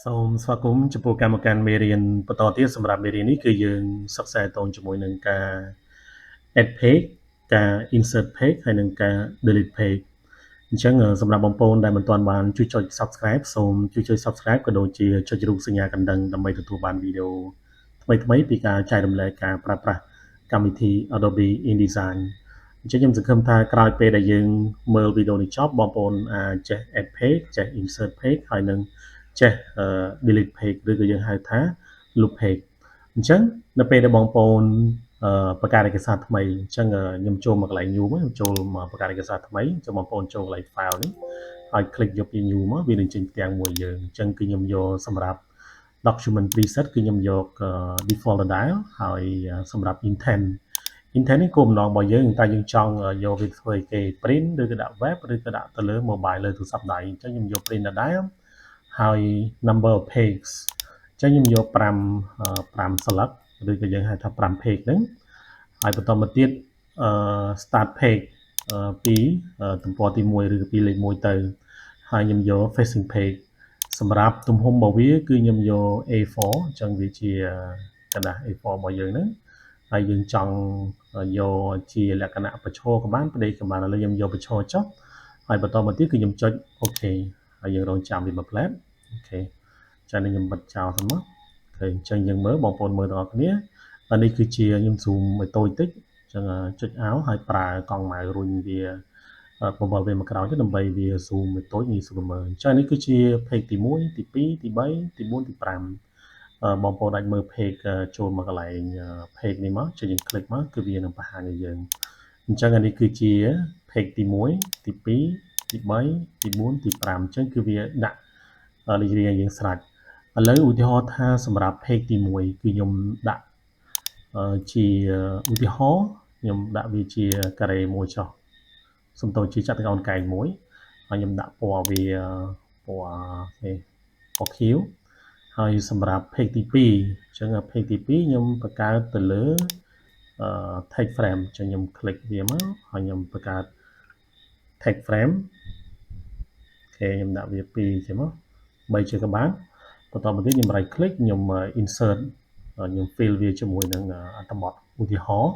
សូមស្វាគមន៍ចំពោះកម្មការមេរៀនបន្តទៀតសម្រាប់មេរៀននេះគឺយើងសិក្សាតទៅជាមួយនឹងការ add page ការ insert page ហើយនិងការ delete page អញ្ចឹងសម្រាប់បងប្អូនដែលមិនទាន់បានជួយចុច subscribe សូមជួយចុច subscribe ក៏ដូចជាចុចរូបសញ្ញាកណ្ដឹងដើម្បីទទួលបានវីដេអូថ្មីៗពីការចែករំលែកការប្រើប្រាស់កម្មវិធី Adobe InDesign អញ្ចឹងខ្ញុំសង្ឃឹមថាក្រោយពេលដែលយើងមើលវីដេអូនេះចប់បងប្អូនអាចចេះ add page ចេះ insert page ហើយនឹងចេះ delete page ឬក៏យើងហៅថា lub page អញ្ចឹងនៅពេលដែលបងប្អូនបង្កើតឯកសារថ្មីអញ្ចឹងខ្ញុំចូលមកកន្លែង new មកខ្ញុំចូលមកបង្កើតឯកសារថ្មីចាំបងប្អូនចូលកន្លែង file នេះហើយ click យកពី new មកវានឹងចេញផ្ទាំងមួយយើងអញ្ចឹងគឺខ្ញុំយកសម្រាប់ document preset គឺខ្ញុំយក default ដដែលហើយសម្រាប់ intent នេះគោលបំណងរបស់យើងតែយើងចង់យកវាធ្វើឲ្យគេ print ឬក៏ដាក់ web ឬក៏ដាក់ទៅលើ mobile លើទូរស័ព្ទដៃអញ្ចឹងខ្ញុំយក print ដដែលហើយ number of page អញ្ចឹងខ្ញុំយក5 slide ឬក៏យើងហៅថា5 page ហ្នឹងហើយបន្តមកទៀតstart page ពីទំព័រទី1ឬក៏ពីលេខ1ទៅហើយខ្ញុំយក facing page សម្រាប់ទំហំរបស់វាគឺខ្ញុំយក A4 អញ្ចឹងវាជាกระดาษ A4 របស់យើងហ្នឹងហើយយើងចង់យកជាលក្ខណៈប្រឈរក៏បានផ្ដេកក៏បានឥឡូវខ្ញុំយកប្រឈរចុះហើយបន្តមកទៀតគឺខ្ញុំចុច OK ហើយយើងរងចាំវាមកផ្លែតអូខេចា៎នេះខ្ញុំបិទចោលសិនមកអូខេអញ្ចឹងយើងមើលបងប្អូនមើលទាំងអស់គ្នាហើយនេះគឺជាខ្ញុំ zoom ឲ្យតូចតិចអញ្ចឹងចុច Alt ហើយប្រើកង់ម៉ៅរុញវាបង្វិលវាមកក្រោយទៅដើម្បីវា zoom ឲ្យតូចងាយស្រួលមើលអញ្ចឹងនេះគឺជា page ទី1ទី2ទី3ទី4ទី5បងប្អូនអាចមើល page ចូលមកកន្លែង page នេះមកចុចយើង click មកគឺវានឹងបង្ហាញឲ្យយើងអញ្ចឹងអានេះគឺជា page ទី1ទី2ទី3ទី4ទី5អញ្ចឹងគឺវាដាក់លេខរៀងយើងស្រេចឥឡូវឧទាហរណ៍ថាសម្រាប់ page ទី1គឺខ្ញុំដាក់ជាឧទាហរណ៍ខ្ញុំដាក់វាជាការ៉េមួយចុះសំទោសជាចតុកោណកែងមួយហើយខ្ញុំដាក់ពណ៌វាពណ៌ខៀវហើយសម្រាប់ page ទី2អញ្ចឹង page ទី2ខ្ញុំបង្កើតទៅលើtext frame អញ្ចឹងខ្ញុំ click វាមកហើយខ្ញុំបង្កើត text frame អូខេខ្ញុំដាក់វា2ចេះមក3ជាក៏បានបន្តមកទៀតខ្ញុំ right click ខ្ញុំ insert ខ្ញុំ fill វាជាមួយនឹងអត្ថបទឧទាហរណ៍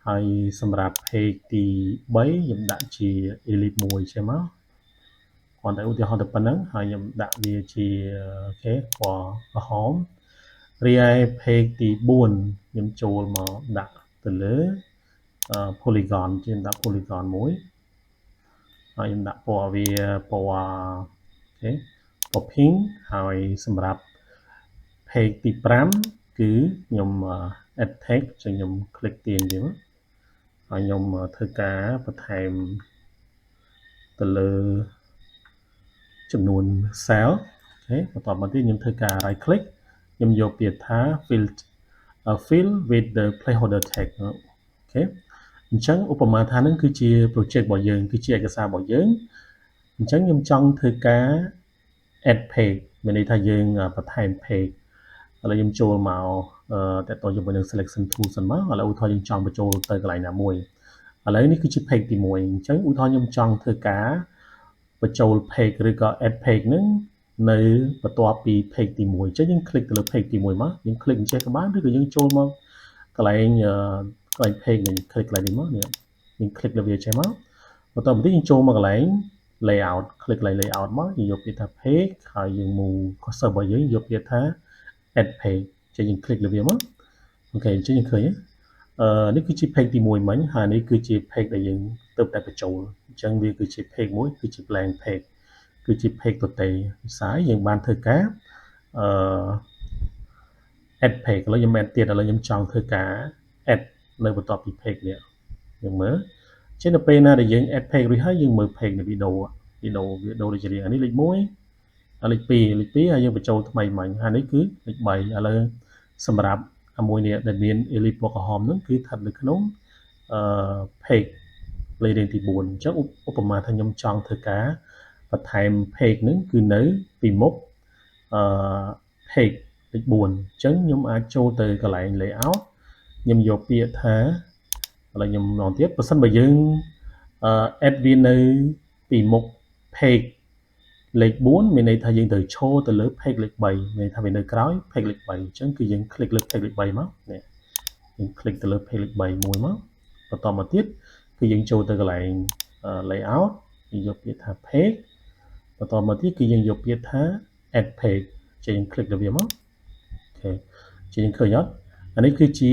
ហើយសម្រាប់ page ទី3ខ្ញុំដាក់ជា ellipse 1ចេះមកគ្រាន់តែឧទាហរណ៍តែប៉ុណ្្នឹងហើយខ្ញុំដាក់វាជាអូខេពណ៌ក្រហមរីឯ page ទី4ខ្ញុំចូលមកដាក់ទៅលើpolygon ជាដាក់ polygon មួយហើយខ្ញុំដាក់ពណ៌វាពណ៌អូខេពណ៌ pink ហើយសម្រាប់ page ទី5គឺខ្ញុំ add text ចឹងខ្ញុំ click ទាញវាមកហើយខ្ញុំធ្វើការបន្ថែមទៅលើចំនួន cell អូខេបន្តមកទៀតខ្ញុំធ្វើការ right click ខ្ញុំយកពាក្យថា fill with the placeholder text អូខេអញ្ចឹងឧបមាថានឹងគឺជា project របស់យើងគឺជាឯកសាររបស់យើងអញ្ចឹងខ្ញុំចង់ធ្វើការ add page មានន័យថាយើងបន្ថែម page ឥឡូវខ្ញុំចូលមកតើតើជាមួយនឹង selection tool សិនមកឥឡូវឧទាហរណ៍យើងចង់បញ្ចូលទៅកន្លែងណាមួយឥឡូវនេះគឺជា page ទី1អញ្ចឹងឧទាហរណ៍ខ្ញុំចង់ធ្វើការបញ្ចូល page ឬក៏ add page ហ្នឹងនៅបន្ទាប់ពី page ទី1អញ្ចឹងយើង click ទៅលើ page ទី1មកយើង click អញ្ចេះក៏បានឬក៏យើងចូលមកកន្លែងpage នេះ click កន្លែងនេះមកនេះយើង click លើវាអញ្ចេះមកបន្តមកទៀតយើងចូលមកកន្លែង layout click កន្លែង layout មកយើងយកពាក្យថា page ហើយយើង move cursor របស់យើងយកពាក្យថា add page ចឹងយើង click លើវាមកអូខេអញ្ចឹងយើងឃើញនេះគឺជា page ទី1មិញហើយនេះគឺជា page ដែលយើងទើបតែបញ្ចូលអញ្ចឹងវាគឺជា page មួយគឺជា blank page គឺជា page ទទេវិស័យយើងបានធ្វើការadd page ឥឡូវខ្ញុំ add ទៀតឥឡូវខ្ញុំចង់ធ្វើការ add នៅបន្ទាប់ពី page នេះយើងមើលចឹងនៅពេលណាដែលយើង add page រួចហើយយើងមើល page នៃវីដេអូដូចជារៀងនេះលេខ1លេខ2ហើយយើងបញ្ចូលថ្មីមិញហើយនេះគឺលេខ3ឥឡូវសម្រាប់មួយនេះដែលមាន ellipse ពណ៌ក្រហមហ្នឹងគឺស្ថិតនៅក្នុងpage លេខរៀងទី4អញ្ចឹងឧបមាថាខ្ញុំចង់ធ្វើការបន្ថែម page ហ្នឹងគឺនៅពីមុខpage លេខ4អញ្ចឹងខ្ញុំអាចចូលទៅកន្លែង layout ខ្ញុំយកពាក្យថាឥឡូវខ្ញុំម្ដងទៀតបើសិនបើយើងadd វានៅពីមុខ page លេខ4មានន័យថាយើងត្រូវឈរទៅលើ page លេខ3មានន័យថាវានៅក្រោយ page លេខ3អញ្ចឹងគឺយើង click លើ page លេខ3មកនេះយើង click ទៅលើ page លេខ3មួយមកបន្តមកទៀតគឺយើងចូលទៅកន្លែង layout យើងយកពាក្យថា page បន្តមកទៀតគឺយើងយកពាក្យថា add page ចេញ click ទៅវាមកអូខេចេញឃើញអត់អានេះគឺជា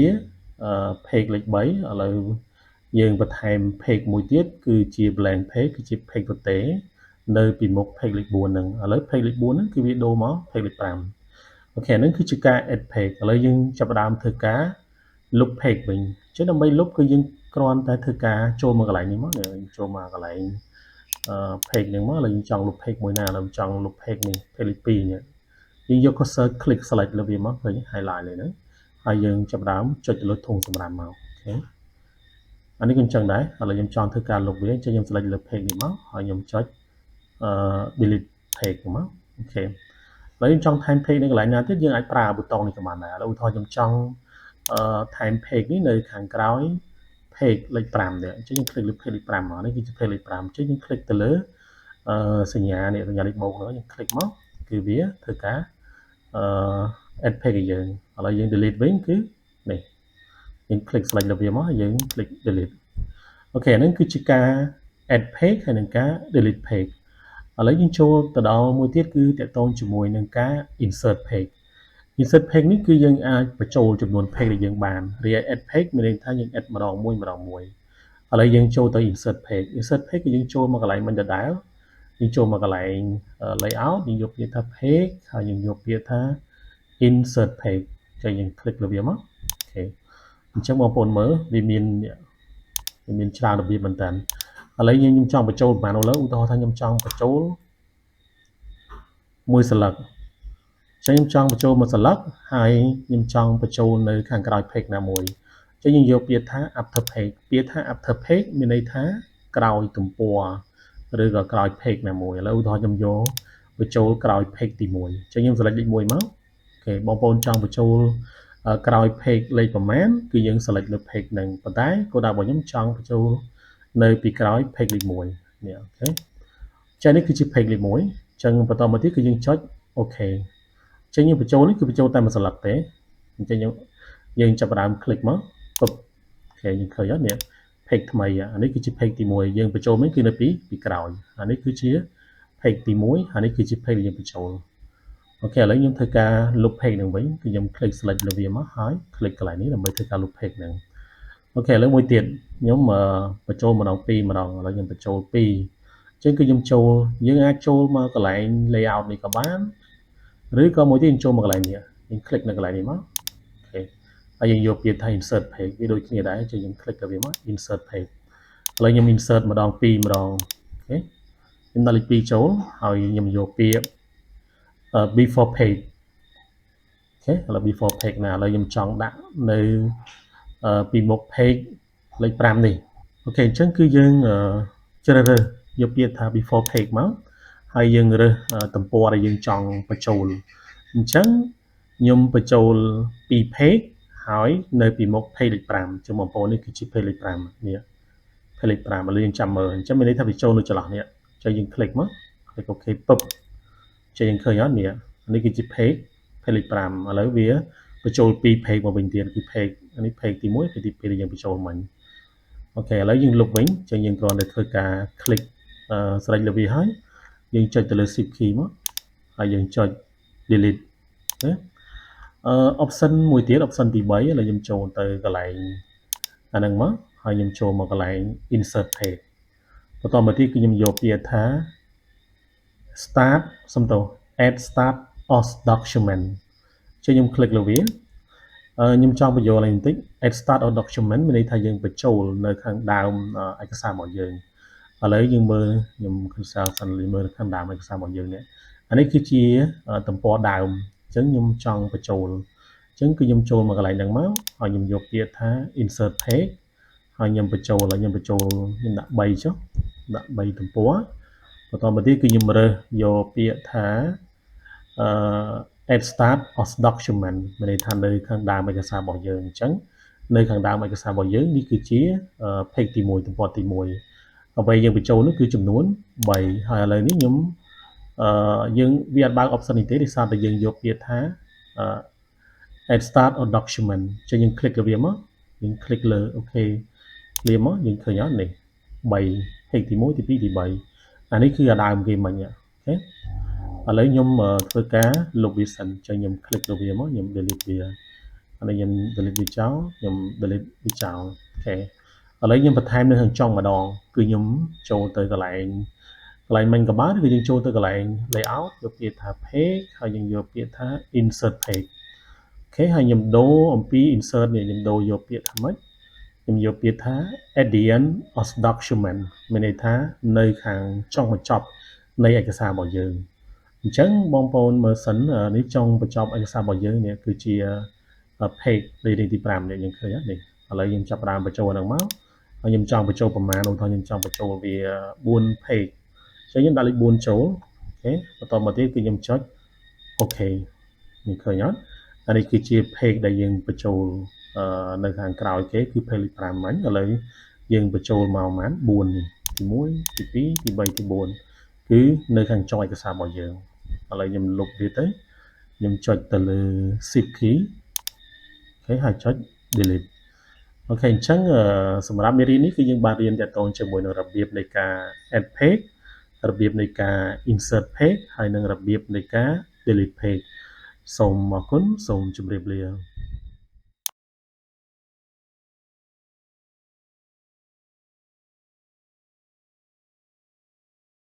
page លេខ3ឥឡូវយើងបន្ថែម page មួយទៀតគឺជា blank page គឺជា page ទទេនៅពីមុខ page លេខ4ហ្នឹងឥឡូវ page លេខ4ហ្នឹងគឺវាដូរមក page លេខ5អូខេហ្នឹងគឺជាការ add page ឥឡូវយើងចាប់ផ្ដើមធ្វើការ លុប page វិញអញ្ចឹងដើម្បីលុបគឺយើងគ្រាន់តែធ្វើការចូលមកកន្លែងនេះមកចូលមកកន្លែងpage ហ្នឹងមកឥឡូវយើងចង់លុប page មួយណាឥឡូវចង់លុប page នេះ page លេខ2នេះយើងយក cursor click select លើវាមកឃើញ highlight លើហ្នឹងហើយយើងចាប់ផ្ដើមចុចទៅលើធុងសម្រាប់មកអូខេអានេះក៏អញ្ចឹងដែរឥឡូវខ្ញុំចង់ធ្វើការលុបវាអញ្ចឹងខ្ញុំ select លើ page នេះមកហើយខ្ញុំចុចdelete page មកអូខេឥឡូវខ្ញុំចង់ថែម page នៅកន្លែងណាទៀតយើងអាចប្រើប៊ូតុងនេះក៏បានដែរឥឡូវឧទាហរណ៍ខ្ញុំចង់ថែម page នេះនៅខាងក្រោយ page លេខ5នេះអញ្ចឹងយើង click លើ page លេខ5មកនេះគឺជា page លេខ5អញ្ចឹងយើង click ទៅលើសញ្ញានេះសញ្ញាលេខបូកហ្នឹងយើង click មកគឺវាធ្វើការ add page ឲ្យយើងឥឡូវយើង delete វិញគឺនេះយើង click select លើវាមកហើយយើង click delete អូខេហ្នឹងគឺជាការ add page ហើយនឹងការ delete page ឥឡូវយើងចូលទៅដល់មួយទៀតគឺតកតងជាមួយនឹងការ insert page insert page នេះគឺយើងអាចបញ្ចូលចំនួន page ដែលយើងបានរីឯ add page មានន័យថាយើង add ម្ដងមួយឥឡូវយើងចូលទៅ insert page គឺយើងចូលមកកន្លែងមិញដដែលយើងចូលមកកន្លែង layout យើងយកពាក្យថា page ហើយយើងយកពាក្យថា insert page ចឹងយើង click លើវាមកអូខេអញ្ចឹងបងប្អូនមើលវាមានច្រើនរបៀបមែនតើឥឡូវខ្ញុំចង់បញ្ចូលប្រហែលលើឧទាហរណ៍ថាខ្ញុំចង់បញ្ចូលមួយស្លឹកចឹងខ្ញុំចង់បញ្ចូលមួយស្លឹកហើយខ្ញុំចង់បញ្ចូលនៅខាងក្រោយ page ណាមួយចឹងយើងយកពាក្យថា after page ពាក្យថា after page មានន័យថាក្រោយទំព័រឬក៏ក្រោយ page ណាមួយឥឡូវឧទាហរណ៍ខ្ញុំយកបញ្ចូលក្រោយ page ទី1ចឹងខ្ញុំ select លេខ1មកអូខេបងប្អូនចង់បញ្ចូលក្រោយ page លេខប្រមាណគឺយើង select លើ page ហ្នឹងប៉ុន្តែគោលដៅរបស់ខ្ញុំចង់បញ្ចូលនៅពីក្រោយ page លេខ1នេះអូខេចឹងនេះគឺជា page លេខ1ចឹងបន្តមកទៀតគឺយើងចុចអូខេចឹងយើងបញ្ចូលនេះគឺបញ្ចូលតែមួយស្លឹកទេអញ្ចឹងយើងចាប់ផ្ដើម click មកពឹបអូខេយើងឃើញអត់នេះ page ថ្មីអានេះគឺជា page ទី1យើងបញ្ចូលមិញគឺនៅពីក្រោយអានេះគឺជា page ទី1ហើយនេះគឺជា page ដែលយើងបញ្ចូលអូខេឥឡូវខ្ញុំធ្វើការលុប page ហ្នឹងវិញគឺខ្ញុំ click select លើវាមកហើយ click កន្លែងនេះដើម្បីធ្វើការលុប page ហ្នឹងអូខេឥឡូវមួយទៀតខ្ញុំបញ្ចូលម្ដង2ម្ដងឥឡូវខ្ញុំបញ្ចូល2អញ្ចឹងគឺខ្ញុំចូលយើងអាចចូលមកកន្លែង layout នេះក៏បានឬក៏មួយទៀតចូលមកកន្លែងនេះយើង click នៅកន្លែងនេះមកអូខេហើយយើងយកពាក្យថា insert page វាដូចគ្នាដែរចឹងយើង click ទៅវាមក insert page ឥឡូវខ្ញុំ insert ម្ដង2ម្ដងអូខេខ្ញុំដាក់លេខ2ចូលហើយខ្ញុំយកពាក្យ before page អូខេឥឡូវ before page ណាឥឡូវខ្ញុំចង់ដាក់នៅពីមុខ page លេខ5នេះអូខេអញ្ចឹងគឺយើងជ្រើសរើសយកពាក្យថា before page មកហើយយើងរើសទំព័រដែលយើងចង់បញ្ចូលអញ្ចឹងខ្ញុំបញ្ចូល2 page ហើយនៅពីមុខ page លេខ5ចឹងបងប្អូននេះគឺជា page លេខ5នេះ page លេខ5ឥឡូវយើងចាំមើលអញ្ចឹងមានន័យថាវាចូលនៅចន្លោះនេះចឹងយើង click មក click OK ពឹបចឹងយើងឃើញអត់នេះគឺជា page លេខ5ឥឡូវវាបញ្ចូល2 page មកវិញទៀតគឺ page នេះ page ទី1 page ទី2ដែលយើងបញ្ចូលមិញអូខេឥឡូវយើងលុបវិញចឹងយើងគ្រាន់តែធ្វើការ click ស្រេចលើវាហើយយើងចុចទៅលើ shift key មកហើយយើងចុច delete ណា option មួយទៀត option ទី3ឥឡូវខ្ញុំចូលទៅកន្លែងអាហ្នឹងមកហើយខ្ញុំចូលមកកន្លែង insert page បន្តមកទៀតគឺខ្ញុំយកពាក្យថា start សំដៅ add start os document ចឹងខ្ញុំ click លើវាខ្ញុំចង់បញ្ចូលបន្តិច add start or document មានន័យថាយើងបញ្ចូលនៅខាងដើមឯកសាររបស់យើងឥឡូវយើងមើលខ្ញុំ cancel សិនមើលខាងដើមឯកសាររបស់យើងនេះអានេះគឺជាទំព័រដើមអញ្ចឹងខ្ញុំចង់បញ្ចូលអញ្ចឹងគឺខ្ញុំចូលមកកន្លែងហ្នឹងមកហើយខ្ញុំយកពាក្យថា insert page ហើយខ្ញុំបញ្ចូលខ្ញុំដាក់3ចុះដាក់3ទំព័របន្តមកទៀតគឺខ្ញុំរើសយកពាក្យថាadd start os document មានន័យថានៅខាងដើមឯកសាររបស់យើងអញ្ចឹងនៅខាងដើមឯកសាររបស់យើងនេះគឺជា page ទី1ទំព័រទី1អ្វីយើងបញ្ចូលនោះគឺចំនួន3ហើយឥឡូវនេះខ្ញុំ យើងវាអត់បើក option នេះទេដោយសារតែយើងយកពាក្យថា add start or document ចឹងយើង click លើវាមកយើង click លើ OK វាមកយើងឃើញអត់នេះ3 page ទី1ទី2ទី3អានេះគឺអាដើមគេមិញអូខេឥឡូវខ្ញុំធ្វើការលុបវាសិនចឹងខ្ញុំ click លើវាមកខ្ញុំ delete វាអានេះខ្ញុំ delete វាចោលខ្ញុំ delete វាចោលអូខេឥឡូវខ្ញុំបន្ថែមនៅខាងចុងម្ដងគឺខ្ញុំចូលទៅកន្លែង main ក៏បានគឺយើងចូលទៅកន្លែង layout យកពាក្យថា page ហើយយើងយកពាក្យថា insert page អូខេហើយខ្ញុំដូរអំពី insert នេះខ្ញុំដូរយកពាក្យថាម៉េចខ្ញុំយកពាក្យថា at the end of document មានន័យថានៅខាងចុងបញ្ចប់នៃឯកសាររបស់យើងអញ្ចឹងបងប្អូនមើលសិននេះចុងបញ្ចប់ឯកសាររបស់យើងនេះគឺជា page លេខទី5នេះយើងឃើញនេះឥឡូវយើងចាប់ផ្ដើមបញ្ចូលហ្នឹងមកហើយខ្ញុំចង់បញ្ចូលប្រមាណឧទាហរណ៍ខ្ញុំចង់បញ្ចូលវា4 page អញ្ចឹងខ្ញុំដាក់លេខ4ចូលអូខេបន្តមកទៀតគឺខ្ញុំចុច OK នេះឃើញអត់អានេះគឺជា page ដែលយើងបញ្ចូលនៅខាងក្រោយគេគឺ page លេខ5មិញឥឡូវយើងបញ្ចូលមកប្រហែល4នេះទី1ទី2ទី3ទី4គឺនៅខាងចុងឯកសាររបស់យើងឥឡូវខ្ញុំលុបវាទៅខ្ញុំចុចទៅលើ shift key អូខេហើយចុច delete អូខេអញ្ចឹងសម្រាប់មេរៀននេះគឺយើងបានរៀនទាក់ទងជាមួយនឹងរបៀបនៃការ add page របៀបនៃការ insert page ហើយនិងរបៀបនៃការ delete page សូមអរគុណសូមជម្រាបលា